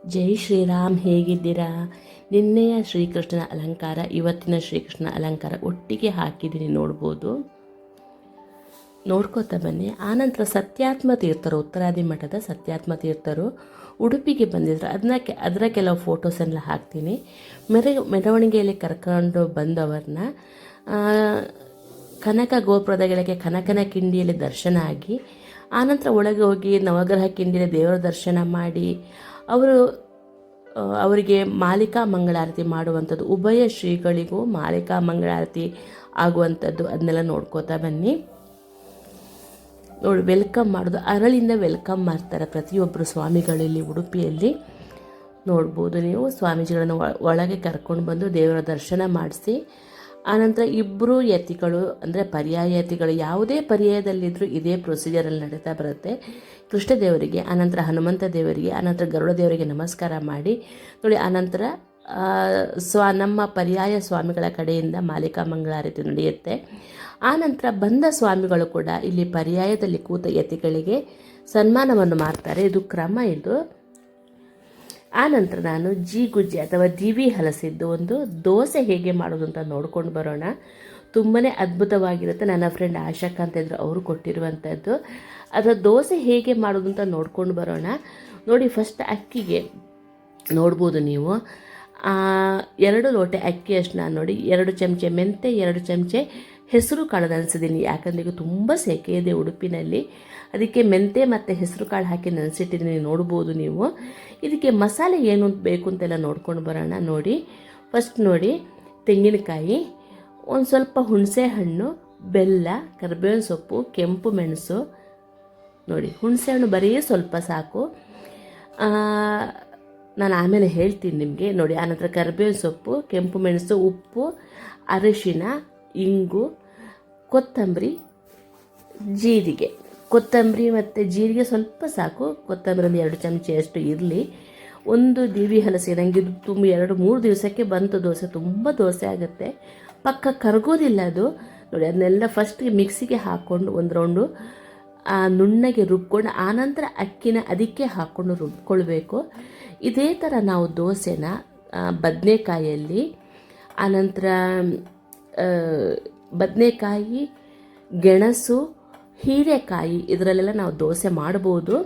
ಜೈ ಶ್ರೀರಾಮ್, ಹೇಗಿದ್ದೀರಾ? ನಿನ್ನೆಯ ಶ್ರೀಕೃಷ್ಣನ ಅಲಂಕಾರ, ಇವತ್ತಿನ ಶ್ರೀಕೃಷ್ಣನ ಅಲಂಕಾರ ಒಟ್ಟಿಗೆ ಹಾಕಿದ್ದೀನಿ, ನೋಡ್ಕೋತಾ ಬನ್ನಿ. ಆನಂತರ ಸತ್ಯಾತ್ಮ ತೀರ್ಥರು, ಉತ್ತರಾದಿ ಮಠದ ಸತ್ಯಾತ್ಮ ತೀರ್ಥರು ಉಡುಪಿಗೆ ಬಂದಿದ್ರು. ಅದರ ಕೆಲವು ಫೋಟೋಸನ್ನೆಲ್ಲ ಹಾಕ್ತೀನಿ. ಮೆರವಣಿಗೆಯಲ್ಲಿ ಕರ್ಕೊಂಡು ಬಂದವ್ರನ್ನ ಕನಕ ಗೋಪುರದಗಳಿಗೆ ಕನಕನ ಕಿಂಡಿಯಲ್ಲಿ ದರ್ಶನ ಆಗಿ, ಆನಂತರ ಒಳಗೆ ಹೋಗಿ ನವಗ್ರಹ ಕಿಂಡಿಯಲ್ಲಿ ದೇವರ ದರ್ಶನ ಮಾಡಿ ಅವರಿಗೆ ಮಾಲಿಕಾ ಮಂಗಳಾರತಿ ಮಾಡುವಂಥದ್ದು, ಉಭಯ ಶ್ರೀಗಳಿಗೂ ಮಾಲಿಕಾ ಮಂಗಳಾರತಿ ಆಗುವಂಥದ್ದು, ಅದನ್ನೆಲ್ಲ ನೋಡ್ಕೋತಾ ಬನ್ನಿ. ನೋಡಿ, ವೆಲ್ಕಮ್ ಮಾಡೋದು ಅರಳಿಂದ ವೆಲ್ಕಮ್ ಮಾಡ್ತಾರೆ ಪ್ರತಿಯೊಬ್ಬರು ಸ್ವಾಮಿಗಳಲ್ಲಿ ಉಡುಪಿಯಲ್ಲಿ. ನೋಡ್ಬೋದು ನೀವು. ಸ್ವಾಮೀಜಿಗಳನ್ನು ಒಳಗೆ ಕರ್ಕೊಂಡು ಬಂದು ದೇವರ ದರ್ಶನ ಮಾಡಿಸಿ, ಆನಂತರ ಇಬ್ಬರು ಯತಿಗಳು ಅಂದರೆ ಪರ್ಯಾಯ ಯತಿಗಳು ಯಾವುದೇ ಪರ್ಯಾಯದಲ್ಲಿದ್ದರೂ ಇದೇ ಪ್ರೊಸೀಜರಲ್ಲಿ ನಡೀತಾ ಬರುತ್ತೆ. ಕೃಷ್ಣದೇವರಿಗೆ, ಆನಂತರ ಹನುಮಂತ ದೇವರಿಗೆ, ಆನಂತರ ಗರುಡ ದೇವರಿಗೆ ನಮಸ್ಕಾರ ಮಾಡಿ ನೋಡಿ. ಆನಂತರ ನಮ್ಮ ಪರ್ಯಾಯ ಸ್ವಾಮಿಗಳ ಕಡೆಯಿಂದ ಮಾಲಿಕಾ ಮಂಗಳಾರತಿ ನಡೆಯುತ್ತೆ. ಆನಂತರ ಬಂದ ಸ್ವಾಮಿಗಳು ಕೂಡ ಇಲ್ಲಿ ಪರ್ಯಾಯದಲ್ಲಿ ಕೂತ ಯತಿಗಳಿಗೆ ಸನ್ಮಾನವನ್ನು ಮಾಡ್ತಾರೆ. ಇದು ಕ್ರಮ ಇದು. ಆನಂತರ ನಾನು ಗುಜ್ಜೆ ಅಥವಾ ದಿವಿ ಹಲಸಿದ್ದು ಒಂದು ದೋಸೆ ಹೇಗೆ ಮಾಡೋದು ಅಂತ ನೋಡ್ಕೊಂಡು ಬರೋಣ. ತುಂಬಾ ಅದ್ಭುತವಾಗಿರುತ್ತೆ. ನನ್ನ ಫ್ರೆಂಡ್ ಆಶಾಕ್ ಅಂತ ಇದ್ರು, ಅವರು ಕೊಟ್ಟಿರುವಂಥದ್ದು. ಅದರ ದೋಸೆ ಹೇಗೆ ಮಾಡೋದು ಅಂತ ನೋಡ್ಕೊಂಡು ಬರೋಣ. ನೋಡಿ, ಫಸ್ಟ್ ಅಕ್ಕಿಗೆ ನೋಡ್ಬೋದು ನೀವು 2 ಲೋಟೆ ಅಕ್ಕಿಯಷ್ಟು ನಾನು ನೋಡಿ 2 ಚಮಚೆ ಮೆಂತೆ, 2 ಚಮಚೆ ಹೆಸರು ಕಾಳು ನೆನೆಸಿದ್ದೀನಿ. ಯಾಕಂದರೆ ಈಗ ತುಂಬ ಸೆಕೆ ಇದೆ ಉಡುಪಿನಲ್ಲಿ, ಅದಕ್ಕೆ ಮೆಂತೆ ಮತ್ತು ಹೆಸರು ಕಾಳು ಹಾಕಿ ನೆನೆಸಿಟ್ಟಿದ್ದೀನಿ, ನೋಡ್ಬೋದು ನೀವು. ಇದಕ್ಕೆ ಮಸಾಲೆ ಏನು ಬೇಕು ಅಂತೆಲ್ಲ ನೋಡ್ಕೊಂಡು ಬರೋಣ. ನೋಡಿ, ಫಸ್ಟ್ ನೋಡಿ, ತೆಂಗಿನಕಾಯಿ, ಒಂದು ಸ್ವಲ್ಪ ಹುಣಸೆ ಹಣ್ಣು, ಬೆಲ್ಲ, ಕರಿಬೇವಿನ ಸೊಪ್ಪು, ಕೆಂಪು ಮೆಣಸು. ನೋಡಿ, ಹುಣಸೆ ಹಣ್ಣು ಬರೀ ಸ್ವಲ್ಪ ಸಾಕು, ನಾನು ಆಮೇಲೆ ಹೇಳ್ತೀನಿ ನಿಮಗೆ. ನೋಡಿ, ಆನಂತರ ಕರಿಬೇವಿನ ಸೊಪ್ಪು, ಕೆಂಪು ಮೆಣಸು, ಉಪ್ಪು, ಅರಿಶಿನ, ಇಂಗು, ಕೊತ್ತಂಬರಿ, ಜೀರಿಗೆ. ಕೊತ್ತಂಬರಿ ಮತ್ತು ಜೀರಿಗೆ ಸ್ವಲ್ಪ ಸಾಕು. ಕೊತ್ತಂಬರಿ ಒಂದು 2 ಚಮಚೆಯಷ್ಟು ಇರಲಿ. ಒಂದು ದಿವಿ ಹಲಸೆ, ನನಗೆ ಇದು ತುಂಬ 2-3 ದಿವಸಕ್ಕೆ ಬಂತು ದೋಸೆ. ತುಂಬ ದೋಸೆ ಆಗುತ್ತೆ, ಪಕ್ಕ ಕರಗೋದಿಲ್ಲ ಅದು. ನೋಡಿ, ಅದನ್ನೆಲ್ಲ ಫಸ್ಟಿಗೆ ಮಿಕ್ಸಿಗೆ ಹಾಕ್ಕೊಂಡು ಒಂದು ರೌಂಡು ನುಣ್ಣಗೆ ರುಬ್ಕೊಂಡು, ಆನಂತರ ಅಕ್ಕಿನ ಅದಕ್ಕೆ ಹಾಕ್ಕೊಂಡು ರುಬ್ಕೊಳ್ಬೇಕು. ಇದೇ ಥರ ನಾವು ದೋಸೆನ ಬದನೆಕಾಯಲ್ಲಿ, ಆನಂತರ ಬದನೆಕಾಯಿ, ಗೆಣಸು, ಹೀರೆಕಾಯಿ, ಇದರಲ್ಲೆಲ್ಲ ನಾವು ದೋಸೆ ಮಾಡ್ಬೋದು.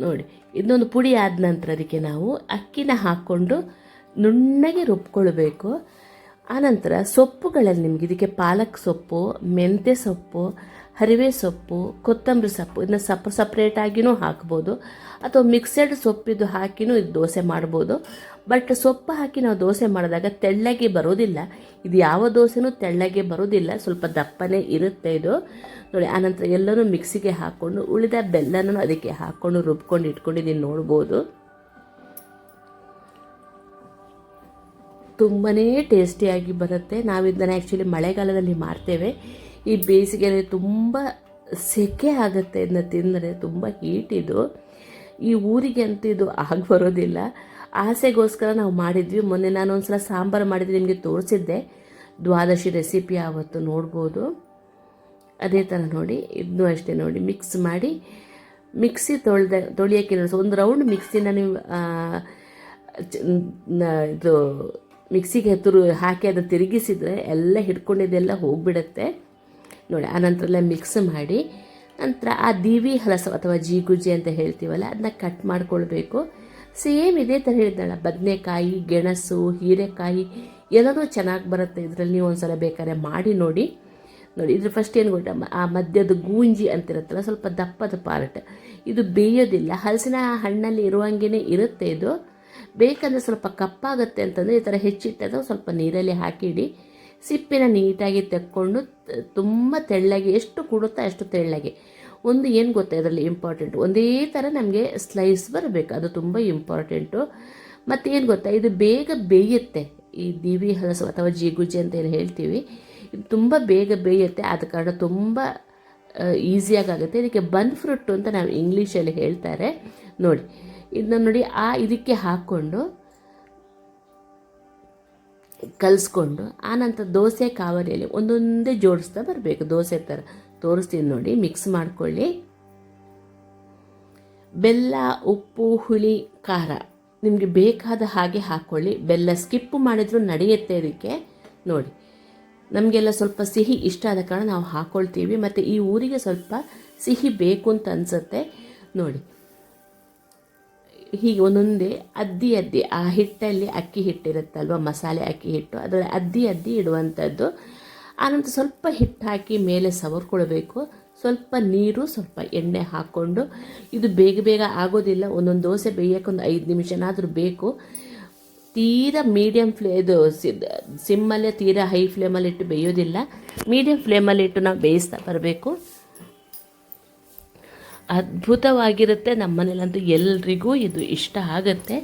ನೋಡಿ, ಇದೊಂದು ಪುಡಿ ಆದ ನಂತರ ಅದಕ್ಕೆ ನಾವು ಅಕ್ಕಿನ ಹಾಕ್ಕೊಂಡು ನುಣ್ಣಗೆ ರುಬ್ಕೊಳ್ಬೇಕು. ಆನಂತರ ಸೊಪ್ಪುಗಳಲ್ಲಿ ನಿಮಗೆ ಇದಕ್ಕೆ ಪಾಲಕ್ ಸೊಪ್ಪು, ಮೆಂತ್ಯ ಸೊಪ್ಪು, ಹರಿವೆ ಸೊಪ್ಪು, ಕೊತ್ತಂಬರಿ ಸೊಪ್ಪು, ಇದನ್ನ ಸಪ್ರೇಟಾಗಿಯೂ ಹಾಕ್ಬೋದು, ಅಥವಾ ಮಿಕ್ಸೆಡ್ ಸೊಪ್ಪಿದ್ದು ಹಾಕಿನೂ ಇದು ದೋಸೆ ಮಾಡ್ಬೋದು. ಬಟ್ ಸೊಪ್ಪು ಹಾಕಿ ನಾವು ದೋಸೆ ಮಾಡಿದಾಗ ತೆಳ್ಳಗೆ ಬರೋದಿಲ್ಲ. ಇದು ಯಾವ ದೋಸೆನೂ ತೆಳ್ಳಗೆ ಬರೋದಿಲ್ಲ, ಸ್ವಲ್ಪ ದಪ್ಪನೇ ಇರುತ್ತೆ ಇದು. ನೋಡಿ, ಆನಂತರ ಎಲ್ಲನೂ ಮಿಕ್ಸಿಗೆ ಹಾಕ್ಕೊಂಡು ಉಳಿದ ಬೆಲ್ಲನೂ ಅದಕ್ಕೆ ಹಾಕ್ಕೊಂಡು ರುಬ್ಕೊಂಡು ಇಟ್ಕೊಂಡಿದ್ದೀನಿ, ನೋಡ್ಬೋದು. ತುಂಬಾ ಟೇಸ್ಟಿಯಾಗಿ ಬರುತ್ತೆ. ನಾವು ಇದನ್ನು ಆ್ಯಕ್ಚುಲಿ ಮಳೆಗಾಲದಲ್ಲಿ ಮಾಡ್ತೇವೆ. ಈ ಬೇಸಿಗೆಯಲ್ಲಿ ತುಂಬ ಸೆಕೆ ಆಗುತ್ತೆ, ಇದನ್ನ ತಿಂದರೆ ತುಂಬ ಹೀಟ್ ಇದು. ಈ ಊರಿಗೆ ಅಂತೂ ಇದು ಬರೋದಿಲ್ಲ. ಆಸೆಗೋಸ್ಕರ ನಾವು ಮಾಡಿದ್ವಿ. ಮೊನ್ನೆ ನಾನು ಒಂದು ಸಲ ಸಾಂಬಾರು ಮಾಡಿದ್ವಿ, ನಿಮಗೆ ತೋರಿಸಿದ್ದೆ, ದ್ವಾದಶಿ ರೆಸಿಪಿ ಆವತ್ತು, ನೋಡ್ಬೋದು. ಅದೇ ಥರ ನೋಡಿ, ಇದನ್ನೂ ಅಷ್ಟೇ ನೋಡಿ, ಮಿಕ್ಸ್ ಮಾಡಿ ಮಿಕ್ಸಿ ತೊಳಿಯೋಕ್ಕೆ ಒಂದು ರೌಂಡ್ ಮಿಕ್ಸಿನ ನೀವು ಇದು ಮಿಕ್ಸಿಗೆ ಹಾಕಿ ಅದು ತಿರುಗಿಸಿದರೆ ಎಲ್ಲ ಹಿಡ್ಕೊಂಡಿದ್ದೆಲ್ಲ ಹೋಗಿಬಿಡುತ್ತೆ. ನೋಡಿ, ಆನಂತರ ಮಿಕ್ಸ್ ಮಾಡಿ, ನಂತರ ಆ ದಿವಿ ಹಲಸು ಅಥವಾ ಗುಜ್ಜೆ ಅಂತ ಹೇಳ್ತೀವಲ್ಲ, ಅದನ್ನ ಕಟ್ ಮಾಡ್ಕೊಳ್ಬೇಕು. ಸೇಮ್ ಇದೇ ಥರ ಹೇಳಿದ್ನಲ್ಲ, ಬದನೆಕಾಯಿ, ಗೆಣಸು, ಹೀರೆಕಾಯಿ ಎಲ್ಲನೂ ಚೆನ್ನಾಗಿ ಬರುತ್ತೆ ಇದರಲ್ಲಿ. ನೀವು ಒಂದು ಸಲ ಬೇಕಾದ್ರೆ ಮಾಡಿ ನೋಡಿ. ಇದ್ರ ಫಸ್ಟ್ ಏನು ಗೊತ್ತಾ, ಆ ಮಧ್ಯದ ಗೂಂಜಿ ಅಂತಿರುತ್ತಲ್ಲ, ಸ್ವಲ್ಪ ದಪ್ಪದ ಪಾರ್ಟ್, ಇದು ಬೇಯೋದಿಲ್ಲ. ಹಲಸಿನ ಹಣ್ಣಲ್ಲಿ ಇರುವಂಗೆ ಇರುತ್ತೆ ಇದು. ಬೇಕಂದರೆ ಸ್ವಲ್ಪ ಕಪ್ಪಾಗುತ್ತೆ ಅಂತಂದರೆ ಈ ಥರ ಹೆಚ್ಚಿಟ್ಟದ ಸ್ವಲ್ಪ ನೀರಲ್ಲಿ ಹಾಕಿಡಿ. ಸಿಪ್ಪಿನ ನೀಟಾಗಿ ತೆಕ್ಕೊಂಡು ತುಂಬ ತೆಳ್ಳಗೆ, ಎಷ್ಟು ಕೊಡುತ್ತಾ ಅಷ್ಟು ತೆಳ್ಳಗೆ. ಒಂದು ಏನು ಗೊತ್ತಾ ಇದರಲ್ಲಿ ಇಂಪಾರ್ಟೆಂಟು, ಒಂದೇ ಥರ ನಮಗೆ ಸ್ಲೈಸ್ ಬರಬೇಕು, ಅದು ತುಂಬ ಇಂಪಾರ್ಟೆಂಟು. ಮತ್ತು ಏನು ಗೊತ್ತಾ, ಇದು ಬೇಗ ಬೇಯುತ್ತೆ. ಈ ದಿವಿ ಹಲಸು ಅಥವಾ ಗುಜ್ಜೆ ಅಂತ ಏನು ಹೇಳ್ತೀವಿ, ಇದು ತುಂಬ ಬೇಗ ಬೇಯುತ್ತೆ. ಆದ ಕಾರಣ ತುಂಬ ಈಸಿಯಾಗುತ್ತೆ. ಇದಕ್ಕೆ ಬನ್ ಫ್ರೂಟ್ ಅಂತ ನಾವು ಇಂಗ್ಲೀಷಲ್ಲಿ ಹೇಳ್ತಾರೆ. ನೋಡಿ, ಇದನ್ನ ನೋಡಿ, ಇದಕ್ಕೆ ಹಾಕ್ಕೊಂಡು ಕಲಿಸ್ಕೊಂಡು, ಆನಂತರ ದೋಸೆ ಕಾವಲಿಯಲ್ಲಿ ಒಂದೊಂದೇ ಜೋಡಿಸ್ತಾ ಬರಬೇಕು. ದೋಸೆ ಥರ ತೋರಿಸ್ತೀನಿ ನೋಡಿ. ಮಿಕ್ಸ್ ಮಾಡ್ಕೊಳ್ಳಿ. ಬೆಲ್ಲ, ಉಪ್ಪು, ಹುಳಿ, ಖಾರ ನಿಮಗೆ ಬೇಕಾದ ಹಾಗೆ ಹಾಕ್ಕೊಳ್ಳಿ. ಬೆಲ್ಲ ಸ್ಕಿಪ್ ಮಾಡಿದರೂ ನಡೆಯುತ್ತೆ ಇದಕ್ಕೆ. ನೋಡಿ, ನಮಗೆಲ್ಲ ಸ್ವಲ್ಪ ಸಿಹಿ ಇಷ್ಟ ಆದ ಕಾರಣ ನಾವು ಹಾಕ್ಕೊಳ್ತೀವಿ. ಮತ್ತು ಈ ಊರಿಗೆ ಸ್ವಲ್ಪ ಸಿಹಿ ಬೇಕು ಅಂತ ಅನಿಸುತ್ತೆ. ನೋಡಿ, ಹೀಗೆ ಒಂದೊಂದೇ ಅದ್ದಿ ಆ ಹಿಟ್ಟಲ್ಲಿ ಅಕ್ಕಿ ಹಿಟ್ಟಿರುತ್ತಲ್ವ, ಮಸಾಲೆ ಅಕ್ಕಿ ಹಿಟ್ಟು, ಅದರಲ್ಲಿ ಅದ್ದಿ ಇಡುವಂಥದ್ದು. ಆನಂತರ ಸ್ವಲ್ಪ ಹಿಟ್ಟು ಹಾಕಿ ಮೇಲೆ ಸವರ್ಕೊಳ್ಬೇಕು. ಸ್ವಲ್ಪ ನೀರು, ಸ್ವಲ್ಪ ಎಣ್ಣೆ ಹಾಕ್ಕೊಂಡು, ಇದು ಬೇಗ ಆಗೋದಿಲ್ಲ. ಒಂದೊಂದು ದೋಸೆ ಬೇಯೋಕ್ಕೆ ಒಂದು 5 ನಿಮಿಷನಾದರೂ ಬೇಕು. ತೀರಾ ಮೀಡಿಯಮ್ ಇದು ಸಿಮ್ಮಲ್ಲೇ, ತೀರಾ ಹೈ ಫ್ಲೇಮಲ್ಲಿ ಇಟ್ಟು ಬೇಯೋದಿಲ್ಲ. ಮೀಡಿಯಮ್ ಫ್ಲೇಮಲ್ಲಿ ಇಟ್ಟು ನಾವು ಬೇಯಿಸ್ತಾ ಬರಬೇಕು. ಅದ್ಭುತವಾಗಿರುತ್ತೆ. ನಮ್ಮ ಮನೇಲಂತೂ ಎಲ್ರಿಗೂ ಇದು ಇಷ್ಟ ಆಗುತ್ತೆ.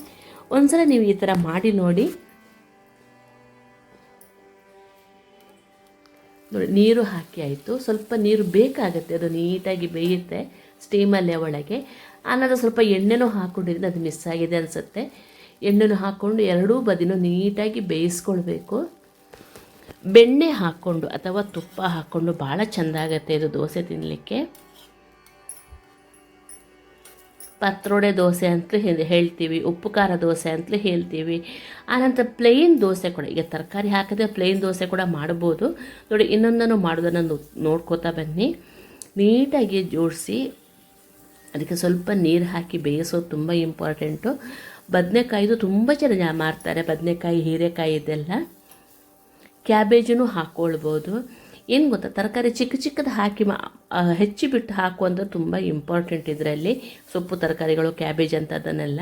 ಒಂದ್ಸಲ ನೀವು ಈ ಥರ ಮಾಡಿ ನೋಡಿ. ನೋಡಿ, ನೀರು ಹಾಕಿ ಆಯಿತು. ಸ್ವಲ್ಪ ನೀರು ಬೇಕಾಗುತ್ತೆ, ಅದು ನೀಟಾಗಿ ಬೇಯುತ್ತೆ ಸ್ಟೀಮಲ್ಲೇ ಒಳಗೆ. ಆನಂತರ ಸ್ವಲ್ಪ ಎಣ್ಣೆನೂ ಹಾಕ್ಕೊಂಡಿದ್ದೀನಿ, ಅದು ಮಿಸ್ ಆಗಿದೆ ಅನಿಸುತ್ತೆ. ಎಣ್ಣೆನೂ ಹಾಕ್ಕೊಂಡು ಎರಡೂ ಬದಿನೂ ನೀಟಾಗಿ ಬೇಯಿಸ್ಕೊಳ್ಬೇಕು. ಬೆಣ್ಣೆ ಹಾಕ್ಕೊಂಡು ಅಥವಾ ತುಪ್ಪ ಹಾಕ್ಕೊಂಡು ಭಾಳ ಚೆಂದ ಆಗುತ್ತೆ ಇದು ದೋಸೆ ತಿನ್ನಲಿಕ್ಕೆ. ಪತ್ರೊಡೆ ದೋಸೆ ಅಂತಲೂ ಹೇಳ್ತೀವಿ, ಉಪ್ಪು ಖಾರ ದೋಸೆ ಅಂತಲೂ ಹೇಳ್ತೀವಿ. ಆನಂತರ ಪ್ಲೇನ್ ದೋಸೆ ಕೂಡ, ಈಗ ತರಕಾರಿ ಹಾಕಿದ್ರೆ ಪ್ಲೇನ್ ದೋಸೆ ಕೂಡ ಮಾಡ್ಬೋದು. ನೋಡಿ, ಇನ್ನೊಂದನ್ನು ಮಾಡೋದನ್ನು ನೋಡ್ಕೋತಾ ಬನ್ನಿ. ನೀಟಾಗಿ ಜೋಡಿಸಿ ಅದಕ್ಕೆ ಸ್ವಲ್ಪ ನೀರು ಹಾಕಿ ಬೇಯಿಸೋದು ತುಂಬ ಇಂಪಾರ್ಟೆಂಟು. ಬದನೆಕಾಯಿದು ತುಂಬ ಜನ ಮಾಡ್ತಾರೆ, ಬದನೆಕಾಯಿ, ಹೀರೆಕಾಯಿ ಇದೆಲ್ಲ. ಕ್ಯಾಬೇಜನ್ನು ಹಾಕ್ಕೊಳ್ಬೋದು. ಏನು ಗೊತ್ತಾ, ತರಕಾರಿ ಚಿಕ್ಕದು ಹಾಕಿ ಹೆಚ್ಚಿಬಿಟ್ಟು ಹಾಕುವಂಥದ್ದು ತುಂಬ ಇಂಪಾರ್ಟೆಂಟ್ ಇದರಲ್ಲಿ. ಸೊಪ್ಪು ತರಕಾರಿಗಳು, ಕ್ಯಾಬೇಜ್ ಅಂಥದ್ದನ್ನೆಲ್ಲ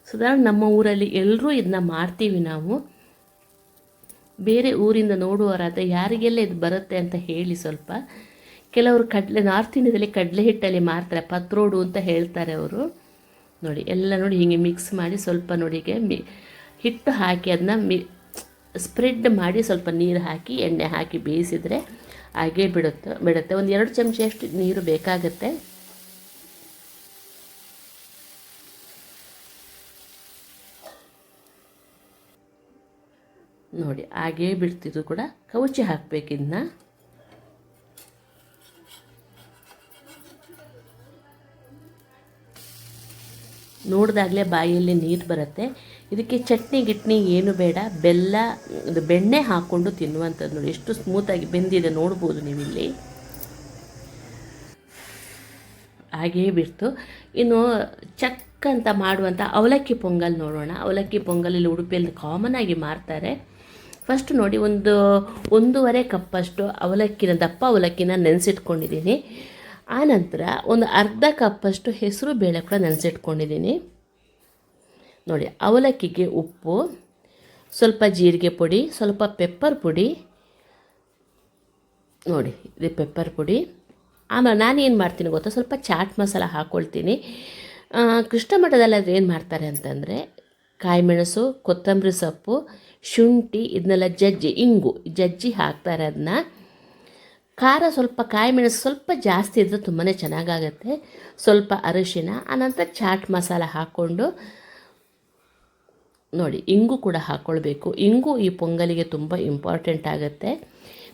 ಸಾಧಾರಣ ನಮ್ಮ ಊರಲ್ಲಿ ಎಲ್ಲರೂ ಇದನ್ನ ಮಾಡ್ತೀವಿ ನಾವು. ಬೇರೆ ಊರಿಂದ ನೋಡುವವರಾದರೆ ಯಾರಿಗೆಲ್ಲ ಇದು ಬರುತ್ತೆ ಅಂತ ಹೇಳಿ ಸ್ವಲ್ಪ. ಕೆಲವರು ನಾರ್ತ್ ಇಂಡಿಯಾದಲ್ಲಿ ಕಡಲೆ ಹಿಟ್ಟಲ್ಲಿ ಮಾಡ್ತಾರೆ, ಪತ್ರೋಡು ಅಂತ ಹೇಳ್ತಾರೆ ಅವರು. ನೋಡಿ, ಎಲ್ಲ ನೋಡಿ ಹೀಗೆ ಮಿಕ್ಸ್ ಮಾಡಿ ಸ್ವಲ್ಪ ನೋಡಿಗೆ ಹಿಟ್ಟು ಹಾಕಿ ಅದನ್ನ ಸ್ಪ್ರೆಡ್ ಮಾಡಿ ಸ್ವಲ್ಪ ನೀರು ಹಾಕಿ ಎಣ್ಣೆ ಹಾಕಿ ಬೇಯಿಸಿದರೆ ಹಾಗೇ ಬಿಡುತ್ತೆ. ಒಂದು 2 ಚಮಚೆಯಷ್ಟು ನೀರು ಬೇಕಾಗುತ್ತೆ. ನೋಡಿ, ಹಾಗೇ ಬಿಡ್ತಿದ್ದು ಕೂಡ ಕವುಚಿ ಹಾಕಬೇಕಿನ್ನ. ನೋಡಿದಾಗಲೇ ಬಾಯಲ್ಲಿ ನೀರು ಬರುತ್ತೆ. ಇದಕ್ಕೆ ಚಟ್ನಿ ಗಿಟ್ನಿ ಏನು ಬೇಡ, ಬೆಲ್ಲ, ಬೆಣ್ಣೆ ಹಾಕ್ಕೊಂಡು ತಿನ್ನುವಂಥದ್ದು. ನೋಡಿ, ಎಷ್ಟು ಸ್ಮೂತಾಗಿ ಬೆಂದಿದೆ ನೋಡ್ಬೋದು ನೀವಿಲ್ಲಿ. ಹಾಗೇ ಬಿಡ್ತು. ಇನ್ನು ಚಕ್ ಅಂತ ಮಾಡುವಂಥ ಅವಲಕ್ಕಿ ಪೊಂಗಲ್ ನೋಡೋಣ. ಅವಲಕ್ಕಿ ಪೊಂಗಲ್ ಇಲ್ಲಿ ಉಡುಪಿಯಲ್ಲಿ ಕಾಮನ್ ಆಗಿ ಮಾಡ್ತಾರೆ. ಫಸ್ಟ್ ನೋಡಿ, 1.5 ಕಪ್ಪಷ್ಟು ದಪ್ಪ ಅವಲಕ್ಕಿನ ನೆನೆಸಿಟ್ಕೊಂಡಿದ್ದೀನಿ. ಆನಂತರ ಒಂದು ಅರ್ಧ ಕಪ್ಪಷ್ಟು ಹೆಸರು ಬೇಳೆ ಕೂಡ ನೆನೆಸಿಟ್ಕೊಂಡಿದ್ದೀನಿ. ನೋಡಿ, ಅವಲಕ್ಕಿಗೆ ಉಪ್ಪು, ಸ್ವಲ್ಪ ಜೀರಿಗೆ ಪುಡಿ, ಸ್ವಲ್ಪ ಪೆಪ್ಪರ್ ಪುಡಿ. ನೋಡಿ, ಇದು ಪೆಪ್ಪರ್ ಪುಡಿ. ಆಮೇಲೆ ನಾನೇನು ಮಾಡ್ತೀನಿ ಗೊತ್ತಾ, ಸ್ವಲ್ಪ ಚಾಟ್ ಮಸಾಲ ಹಾಕ್ಕೊಳ್ತೀನಿ. ಕೃಷ್ಣ ಮಠದಲ್ಲಿ ಅದು ಏನು ಮಾಡ್ತಾರೆ ಅಂತಂದರೆ, ಕಾಯಿಮೆಣಸು, ಕೊತ್ತಂಬರಿ ಸೊಪ್ಪು, ಶುಂಠಿ ಇದನ್ನೆಲ್ಲ ಜಜ್ಜಿ ಹಾಕ್ತಾರೆ. ಅದನ್ನ ಖಾರ ಸ್ವಲ್ಪ, ಕಾಯಿಮೆಣಸು ಸ್ವಲ್ಪ ಜಾಸ್ತಿ ಇದ್ದರೆ ತುಂಬಾ ಚೆನ್ನಾಗಾಗತ್ತೆ. ಸ್ವಲ್ಪ ಅರಿಶಿನ, ಆನಂತರ ಚಾಟ್ ಮಸಾಲ ಹಾಕ್ಕೊಂಡು ನೋಡಿ, ಇಂಗು ಕೂಡ ಹಾಕ್ಕೊಳ್ಬೇಕು. ಇಂಗು ಈ ಪೊಂಗಲಿಗೆ ತುಂಬ ಇಂಪಾರ್ಟೆಂಟ್ ಆಗುತ್ತೆ.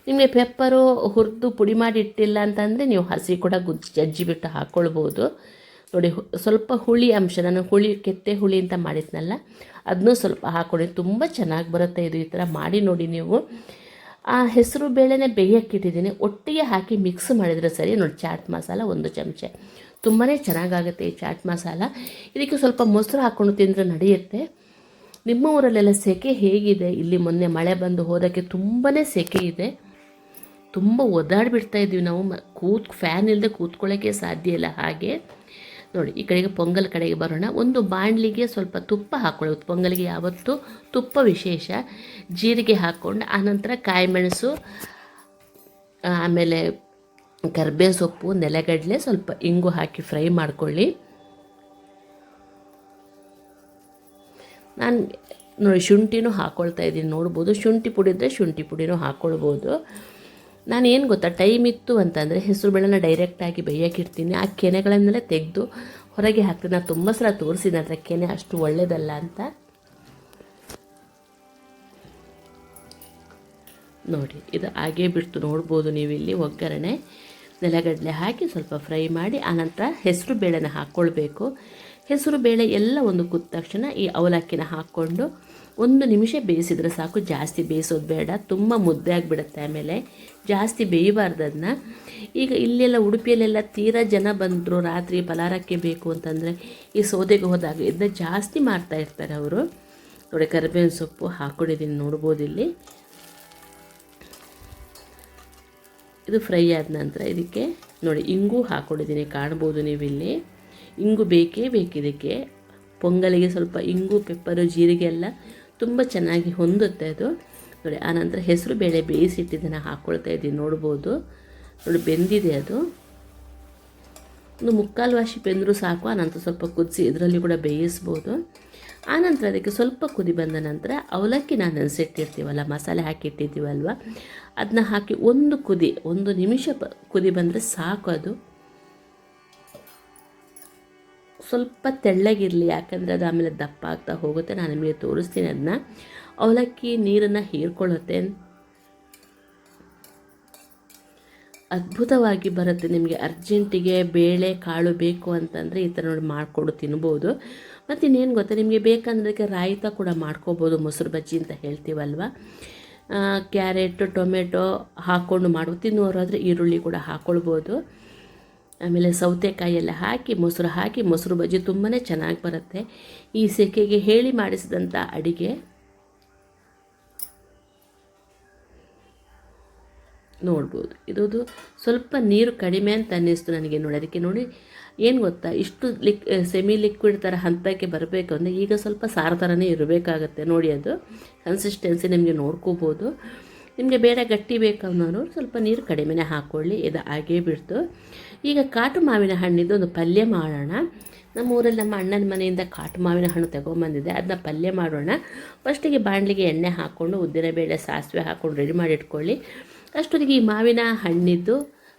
ನಿಮಗೆ ಪೆಪ್ಪರು ಹುರಿದು ಪುಡಿ ಮಾಡಿ ಇಟ್ಟಿಲ್ಲ ಅಂತಂದರೆ ನೀವು ಹಸಿ ಕೂಡ ಜಜ್ಜಿಬಿಟ್ಟು ಹಾಕ್ಕೊಳ್ಬೋದು. ನೋಡಿ, ಸ್ವಲ್ಪ ಹುಳಿ ಅಂಶ, ನಾನು ಕೆತ್ತೆ ಹುಳಿ ಅಂತ ಮಾಡಿದ್ನಲ್ಲ, ಅದನ್ನೂ ಸ್ವಲ್ಪ ಹಾಕ್ಕೊಳ್ಳಿ. ತುಂಬ ಚೆನ್ನಾಗಿ ಬರುತ್ತೆ ಇದು. ಈ ಥರ ಮಾಡಿ ನೋಡಿ ನೀವು. ಆ ಹೆಸರು ಬೇಳೆನೇ ಬೇಯಕ್ಕಿಟ್ಟಿದ್ದೀನಿ, ಒಟ್ಟಿಗೆ ಹಾಕಿ ಮಿಕ್ಸ್ ಮಾಡಿದರೆ ಸರಿ. ನೋಡಿ, ಚಾಟ್ ಮಸಾಲ 1 ಚಮಚೆ, ತುಂಬಾ ಚೆನ್ನಾಗಾಗುತ್ತೆ ಈ ಚಾಟ್ ಮಸಾಲ. ಇದಕ್ಕೆ ಸ್ವಲ್ಪ ಮೊಸರು ಹಾಕ್ಕೊಂಡು ತಿಂದರೆ ನಡೆಯುತ್ತೆ. ನಿಮ್ಮ ಊರಲ್ಲೆಲ್ಲ ಸೆಕೆ ಹೇಗಿದೆ? ಇಲ್ಲಿ ಮೊನ್ನೆ ಮಳೆ ಬಂದು ಹೋದಕ್ಕೆ ತುಂಬಾ ಸೆಕೆ ಇದೆ. ತುಂಬ ಒದ್ದಾಡಿಬಿಡ್ತಾ ಇದ್ದೀವಿ ನಾವು. ಫ್ಯಾನ್ ಇಲ್ಲದೆ ಕೂತ್ಕೊಳ್ಳೋಕ್ಕೆ ಸಾಧ್ಯ ಇಲ್ಲ. ಹಾಗೆ ನೋಡಿ, ಈ ಕಡೆಗೆ ಪೊಂಗಲ್ ಕಡೆಗೆ ಬರೋಣ. ಒಂದು ಬಾಣಲಿಗೆ ಸ್ವಲ್ಪ ತುಪ್ಪ ಹಾಕ್ಕೊಳ್ಳೋದು. ಪೊಂಗಲಿಗೆ ಯಾವತ್ತೂ ತುಪ್ಪ ವಿಶೇಷ. ಜೀರಿಗೆ ಹಾಕ್ಕೊಂಡು, ಆನಂತರ ಕಾಯಿಮೆಣಸು, ಆಮೇಲೆ ಕರಿಬೇವು ಸೊಪ್ಪು, ನೆಲಗಡಲೆ, ಸ್ವಲ್ಪ ಇಂಗು ಹಾಕಿ ಫ್ರೈ ಮಾಡ್ಕೊಳ್ಳಿ. ನಾನು ನೋಡಿ ಶುಂಠಿನೂ ಹಾಕ್ಕೊಳ್ತಾ ಇದ್ದೀನಿ, ನೋಡ್ಬೋದು. ಶುಂಠಿ ಪುಡಿ ಇದ್ದರೆ ಶುಂಠಿ ಪುಡಿನೂ ಹಾಕ್ಕೊಳ್ಬೋದು. ನಾನು ಏನು ಗೊತ್ತಾ, ಟೈಮ್ ಇತ್ತು ಅಂತಂದರೆ ಹೆಸರು ಬೇಳೆನ ಡೈರೆಕ್ಟಾಗಿ ಬೇಯೋಕ್ಕಿಡ್ತೀನಿ. ಆ ಕೆನೆಗಳನ್ನೆಲ್ಲ ತೆಗೆದು ಹೊರಗೆ ಹಾಕ್ತೀನಿ. ನಾನು ತುಂಬ ಸಲ ತೋರಿಸಿದ್ದೀನಿ, ಅದರ ಕೆನೆ ಅಷ್ಟು ಒಳ್ಳೆಯದಲ್ಲ ಅಂತ. ನೋಡಿ ಇದು ಹಾಗೇ ಬಿಡ್ತು, ನೋಡ್ಬೋದು ನೀವು ಇಲ್ಲಿ ಒಗ್ಗರಣೆ. ನೆಲಗಡಲೆ ಹಾಕಿ ಸ್ವಲ್ಪ ಫ್ರೈ ಮಾಡಿ ಆನಂತರ ಹೆಸರು ಬೇಳೆನ ಹಾಕ್ಕೊಳ್ಬೇಕು. ಹೆಸರು ಬೇಳೆ ಎಲ್ಲ ಒಂದು ಕುದ್ದ ತಕ್ಷಣ ಈ ಅವಲಕ್ಕಿನ ಹಾಕ್ಕೊಂಡು 1 ನಿಮಿಷ ಬೇಯಿಸಿದ್ರೆ ಸಾಕು, ಜಾಸ್ತಿ ಬೇಯಿಸೋದು ಬೇಡ, ತುಂಬ ಮುದ್ದೆ ಆಗಿಬಿಡುತ್ತೆ. ಆಮೇಲೆ ಜಾಸ್ತಿ ಬೇಯಬಾರ್ದು ಅದನ್ನ. ಈಗ ಇಲ್ಲೆಲ್ಲ ಉಡುಪಿಯಲ್ಲೆಲ್ಲ ತೀರಾ ಜನ ಬಂದರು, ರಾತ್ರಿ ಫಲಾರಕ್ಕೆ ಬೇಕು ಅಂತಂದರೆ ಈ ಸೌದೆಗೆ ಹೋದಾಗ ಇದನ್ನ ಜಾಸ್ತಿ ಮಾಡ್ತಾಯಿರ್ತಾರೆ ಅವರು. ನೋಡಿ ಕರಿಬೇವಿನ ಸೊಪ್ಪು ಹಾಕ್ಕೊಂಡಿದ್ದೀನಿ, ನೋಡ್ಬೋದು ಇಲ್ಲಿ. ಇದು ಫ್ರೈ ಆದ ನಂತರ ಇದಕ್ಕೆ ನೋಡಿ ಇಂಗು ಹಾಕ್ಕೊಂಡಿದ್ದೀನಿ, ಕಾಣ್ಬೋದು ನೀವು ಇಲ್ಲಿ. ಇಂಗು ಬೇಕೇ ಬೇಕು ಇದಕ್ಕೆ. ಪೊಂಗಲಿಗೆ ಸ್ವಲ್ಪ ಇಂಗು, ಪೆಪ್ಪರು, ಜೀರಿಗೆ ಎಲ್ಲ ತುಂಬ ಚೆನ್ನಾಗಿ ಹೊಂದುತ್ತೆ ಅದು. ನೋಡಿ ಆನಂತರ ಹೆಸರು ಬೇಳೆ ಬೇಯಿಸಿಟ್ಟಿದ್ದನ್ನು ಹಾಕ್ಕೊಳ್ತಾ ಇದ್ದೀನಿ, ನೋಡ್ಬೋದು. ನೋಡಿ ಬೆಂದಿದೆ ಅದು, ಒಂದು 3/4 ವಾಶಿ ಬೆಂದರೂ ಸಾಕು. ಆನಂತರ ಸ್ವಲ್ಪ ಕುದಿಸಿ ಇದರಲ್ಲಿ ಕೂಡ ಬೇಯಿಸ್ಬೋದು. ಆನಂತರ ಅದಕ್ಕೆ ಸ್ವಲ್ಪ ಕುದಿ ಬಂದ ನಂತರ ಅವಲಕ್ಕಿ ನಾನು ನೆನೆಸಿಟ್ಟಿರ್ತೀವಲ್ಲ, ಮಸಾಲೆ ಹಾಕಿಟ್ಟಿದ್ದೀವಲ್ವ, ಅದನ್ನ ಹಾಕಿ 1 ನಿಮಿಷ ಕುದಿ ಬಂದರೆ ಸಾಕು. ಅದು ಸ್ವಲ್ಪ ತೆಳ್ಳಗಿರಲಿ, ಯಾಕಂದರೆ ಅದು ಆಮೇಲೆ ದಪ್ಪ ಆಗ್ತಾ ಹೋಗುತ್ತೆ. ನಾನು ನಿಮಗೆ ತೋರಿಸ್ತೀನಿ ಅದನ್ನ. ಅವಲಕ್ಕಿ ನೀರನ್ನು ಹೀರ್ಕೊಳ್ಳುತ್ತೆ, ಅದ್ಭುತವಾಗಿ ಬರುತ್ತೆ. ನಿಮಗೆ ಅರ್ಜೆಂಟಿಗೆ ಬೇಳೆ ಕಾಳು ಬೇಕು ಅಂತಂದರೆ ಈ ಥರ ನೋಡಿ ಮಾಡಿಕೊಂಡು ತಿನ್ಬೋದು. ಮತ್ತು ಇನ್ನೇನು ಗೊತ್ತಾ, ನಿಮಗೆ ಬೇಕಂದ್ರೆ ಅದಕ್ಕೆ ರಾಯ್ತ ಕೂಡ ಮಾಡ್ಕೋಬೋದು, ಮೊಸರು ಬಜ್ಜಿ ಅಂತ ಹೇಳ್ತೀವಲ್ವ. ಕ್ಯಾರೆಟ್, ಟೊಮೆಟೊ ಹಾಕ್ಕೊಂಡು ತಿನ್ನುವರಾದರೆ ಈರುಳ್ಳಿ ಕೂಡ ಹಾಕ್ಕೊಳ್ಬೋದು. ಆಮೇಲೆ ಸೌತೆಕಾಯಿ ಎಲ್ಲ ಹಾಕಿ ಮೊಸರು ಬಜ್ಜಿ ತುಂಬಾ ಚೆನ್ನಾಗಿ ಬರುತ್ತೆ. ಈ ಸೆಕೆಗೆ ಹೇಳಿ ಮಾಡಿಸಿದಂಥ ಅಡಿಗೆ. ನೋಡ್ಬೋದು, ಇದು ಸ್ವಲ್ಪ ನೀರು ಕಡಿಮೆ ಅಂತ ಅನ್ನಿಸ್ತು ನನಗೆ. ನೋಡಿ ಅದಕ್ಕೆ ನೋಡಿ ಏನು ಗೊತ್ತಾ, ಇಷ್ಟು ಸೆಮಿ ಲಿಕ್ವಿಡ್ ಥರ ಹಂತಕ್ಕೆ ಬರಬೇಕು ಅಂದರೆ ಈಗ ಸ್ವಲ್ಪ ಸಾರು ಥರನೇ ಇರಬೇಕಾಗತ್ತೆ. ನೋಡಿ ಅದು ಕನ್ಸಿಸ್ಟೆನ್ಸಿ ನಿಮಗೆ ನೋಡ್ಕೋಬೋದು. ನಿಮಗೆ ಬೇಡ ಗಟ್ಟಿ ಬೇಕನ್ನೋರು ಸ್ವಲ್ಪ ನೀರು ಕಡಿಮೆನೇ ಹಾಕ್ಕೊಳ್ಳಿ. ಇದು ಹಾಗೇ ಬಿಡ್ತು. ಈಗ ಕಾಟು ಮಾವಿನ ಹಣ್ಣಿದ್ದು ಒಂದು ಪಲ್ಯ ಮಾಡೋಣ. ನಮ್ಮೂರಲ್ಲಿ ನಮ್ಮ ಅಣ್ಣನ ಮನೆಯಿಂದ ಕಾಟು ಮಾವಿನ ಹಣ್ಣು ತಗೊಂಬಂದಿದೆ, ಅದನ್ನ ಪಲ್ಯ ಮಾಡೋಣ. ಫಸ್ಟಿಗೆ ಬಾಣಲಿಗೆ ಎಣ್ಣೆ ಹಾಕ್ಕೊಂಡು ಉದ್ದಿನಬೇಳೆ, ಸಾಸಿವೆ ಹಾಕ್ಕೊಂಡು ರೆಡಿ ಮಾಡಿ ಇಟ್ಕೊಳ್ಳಿ. ಅಷ್ಟೊತ್ತಿಗೆ ಈ ಮಾವಿನ ಹಣ್ಣಿದ್ದು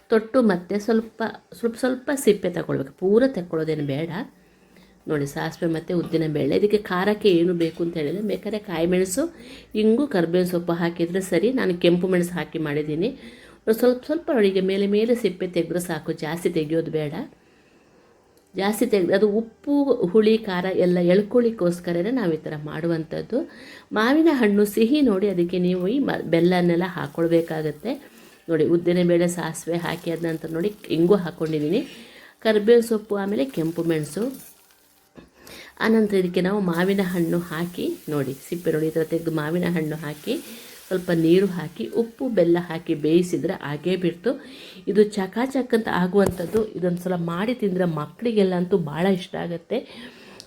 ತೊಟ್ಟು ಮತ್ತು ಸ್ವಲ್ಪ ಸಿಪ್ಪೆ ತಗೊಳ್ಬೇಕು, ಪೂರ ತಗೊಳ್ಳೋದೇನು ಬೇಡ. ನೋಡಿ ಸಾಸಿವೆ ಮತ್ತು ಉದ್ದಿನಬೇಳೆ. ಇದಕ್ಕೆ ಖಾರಕ್ಕೆ ಏನು ಬೇಕು ಅಂತ ಹೇಳಿದರೆ ಬೇಕಾದ್ರೆ ಕಾಯಿ ಮೆಣಸು, ಇಂಗು, ಕರಿಬೇವಿನ ಸೊಪ್ಪು ಹಾಕಿದರೆ ಸರಿ. ನಾನು ಕೆಂಪು ಮೆಣಸು ಹಾಕಿ ಮಾಡಿದ್ದೀನಿ. ಸ್ವಲ್ಪ ಅಡಿಗೆ ಮೇಲೆ ಸಿಪ್ಪೆ ತೆಗೆದ್ರೆ ಸಾಕು, ಜಾಸ್ತಿ ತೆಗೆಯೋದು ಬೇಡ. ಜಾಸ್ತಿ ತೆಗೆದು ಅದು ಉಪ್ಪು, ಹುಳಿ, ಖಾರ ಎಲ್ಲ ಎಳ್ಕೊಳ್ಳಿಕ್ಕೋಸ್ಕರನೇ ನಾವು ಈ ಥರ ಮಾಡುವಂಥದ್ದು. ಮಾವಿನ ಹಣ್ಣು ಸಿಹಿ ನೋಡಿ, ಅದಕ್ಕೆ ನೀವು ಈ ಬೆಲ್ಲನೆಲ್ಲ ಹಾಕ್ಕೊಳ್ಬೇಕಾಗತ್ತೆ. ನೋಡಿ ಉದ್ದಿನಬೇಳೆ, ಸಾಸಿವೆ ಹಾಕಿ ಆದ ನಂತರ ನೋಡಿ ಇಂಗು ಹಾಕ್ಕೊಂಡಿದ್ದೀನಿ, ಕರಿಬೇವಿನ ಸೊಪ್ಪು, ಆಮೇಲೆ ಕೆಂಪು ಮೆಣಸು. ಆನಂತರ ಇದಕ್ಕೆ ನಾವು ಮಾವಿನ ಹಣ್ಣು ಹಾಕಿ ನೋಡಿ, ಸಿಪ್ಪೆ ನೋಡಿ ಈ ಥರ ತೆಗೆದು ಮಾವಿನ ಹಣ್ಣು ಹಾಕಿ ಸ್ವಲ್ಪ ನೀರು ಹಾಕಿ ಉಪ್ಪು ಬೆಲ್ಲ ಹಾಕಿ ಬೇಯಿಸಿದರೆ ಹಾಗೇ ಬಿಡ್ತು. ಇದು ಚಕಾಚಕ್ ಅಂತ ಆಗುವಂಥದ್ದು. ಇದೊಂದು ಸಲ ಮಾಡಿ ತಿಂದರೆ ಮಕ್ಕಳಿಗೆಲ್ಲ ಅಂತೂ ಭಾಳ ಇಷ್ಟ ಆಗುತ್ತೆ.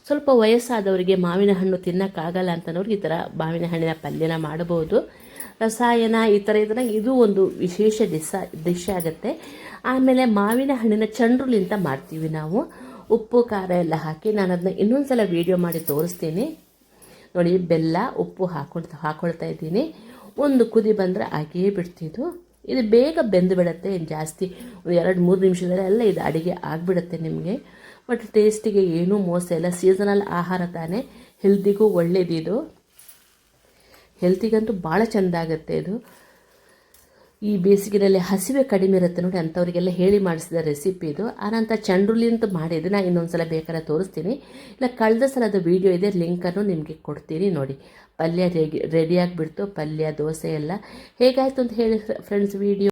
ಸ್ವಲ್ಪ ವಯಸ್ಸಾದವರಿಗೆ ಮಾವಿನ ಹಣ್ಣು ತಿನ್ನೋಕ್ಕಾಗಲ್ಲ ಅಂತನವ್ರಿಗೆ ಈ ಥರ ಮಾವಿನ ಹಣ್ಣಿನ ಪಲ್ಯನ ಮಾಡಬಹುದು. ರಸಾಯನ ಈ ಥರ ಇದನ್ನು ಇದು ಒಂದು ವಿಶೇಷ ಡಿಶ್ ಆಗುತ್ತೆ. ಆಮೇಲೆ ಮಾವಿನ ಹಣ್ಣಿನ ಚಂಡ್ರುಲಿ ಅಂತ ಮಾಡ್ತೀವಿ ನಾವು, ಉಪ್ಪು ಖಾರ ಎಲ್ಲ ಹಾಕಿ. ನಾನು ಅದನ್ನ ಇನ್ನೊಂದು ಸಲ ವೀಡಿಯೋ ಮಾಡಿ ತೋರಿಸ್ತೀನಿ. ನೋಡಿ ಬೆಲ್ಲ, ಉಪ್ಪು ಹಾಕ್ಕೊಳ್ತಾ ಇದ್ದೀನಿ. ಒಂದು ಕುದಿ ಬಂದರೆ ಹಾಗೇ ಬಿಡ್ತಿದ್ದು. ಇದು ಬೇಗ ಬೆಂದು ಬಿಡುತ್ತೆ, ಜಾಸ್ತಿ 2-3 ನಿಮಿಷದಲ್ಲೆಲ್ಲ ಇದು ಅಡುಗೆ ಆಗಿಬಿಡುತ್ತೆ ನಿಮಗೆ. ಬಟ್ ಟೇಸ್ಟಿಗೆ ಏನೂ ಮೋಸ ಇಲ್ಲ. ಸೀಸನಲ್ ಆಹಾರ ತಾನೇ, ಹೆಲ್ತಿಗೂ ಒಳ್ಳೇದಿದು. ಹೆಲ್ತಿಗಂತೂ ಭಾಳ ಚೆಂದ ಆಗುತ್ತೆ ಇದು. ಈ ಬೇಸಿಗೆಯಲ್ಲಿ ಹಸಿವೆ ಕಡಿಮೆ ಇರುತ್ತೆ ನೋಡಿ, ಅಂಥವರಿಗೆಲ್ಲ ಹೇಳಿ ಮಾಡಿಸಿದ ರೆಸಿಪಿ ಇದು. ಆನಂತರ ಚಂಡ್ರುಲಿ ಅಂತ ಮಾಡಿದ್ದು ನಾನು ಇನ್ನೊಂದು ಸಲ ಬೇಕಾದ್ರೆ ತೋರಿಸ್ತೀನಿ, ಇಲ್ಲ ಕಳೆದ ಸಲದ ವೀಡಿಯೋ ಇದೆ, ಲಿಂಕನ್ನು ನಿಮಗೆ ಕೊಡ್ತೀನಿ ನೋಡಿ. ಪಲ್ಯ ರೆಡಿಯಾಗಿಬಿಡ್ತು, ಪಲ್ಯ, ದೋಸೆ ಎಲ್ಲ ಹೇಗಾಯಿತು ಅಂತ ಹೇಳಿ ಫ್ರೆಂಡ್ಸ್ ವೀಡಿಯೋ.